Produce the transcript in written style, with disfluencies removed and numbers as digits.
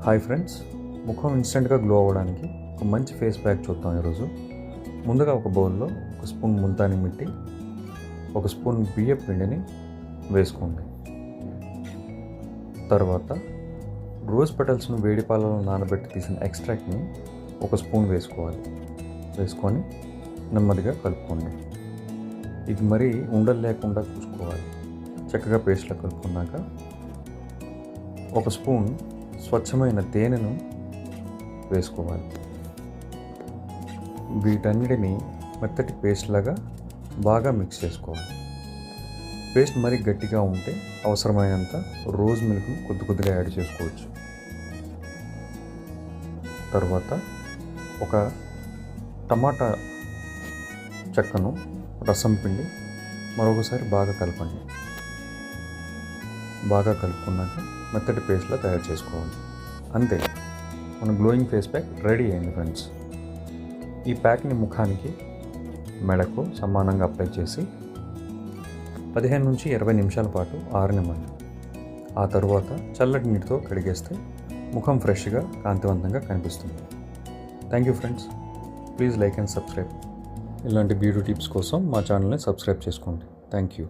Hi friends, ముఖం ఇన్స్టెంట్గా glow అవ్వడానికి ఒక మంచి ఫేస్ ప్యాక్ చూద్దాం ఈరోజు. ముందుగా ఒక బౌల్లో 1 స్పూన్ ముల్తానీ మిట్టి, 1 స్పూన్ బియ్యం పిండిని వేసుకోండి. తర్వాత రోజ్ పెటల్స్ను వేడి పాలలో నానబెట్టి తీసిన ఎక్స్ట్రాక్ట్ని 1 స్పూన్ వేసుకొని నెమ్మదిగా కలుపుకోండి. ఇది మరీ ఉండలు లేకుండా చూసుకోవాలి. చక్కగా పేస్ట్లో కలుపుకున్నాక 1 స్పూన్ స్వచ్ఛమైన తేనెను వేసుకోవాలి. వీటన్నిటిని మెత్తటి పేస్ట్ లాగా బాగా మిక్స్ చేసుకోవాలి. పేస్ట్ మరీ గట్టిగా ఉంటే అవసరమైనంత రోజ్ మిల్క్ను కొద్దిగా యాడ్ చేసుకోవచ్చు. తర్వాత ఒక టమాటా చెక్కను రసం పిండి మరొకసారి బాగా కలపండి. బాగా కలుపుకున్నాక మెత్తటి పేస్ట్లా తయారు చేసుకోవాలి. అంతే, మన గ్లోయింగ్ ఫేస్ ప్యాక్ రెడీ అయింది ఫ్రెండ్స్. ఈ ప్యాక్ని ముఖానికి, మెడకు సమానంగా అప్లై చేసి 15 నుంచి 20 నిమిషాల పాటు ఆరనివ్వండి. ఆ తరువాత చల్లటి నీటితో కడిగేస్తే ముఖం ఫ్రెష్గా, కాంతివంతంగా కనిపిస్తుంది. Thank you friends. Please like and subscribe. ఇలాంటి బ్యూటీ టిప్స్ కోసం మా ఛానల్ని సబ్స్క్రైబ్ చేసుకోండి. Thank you.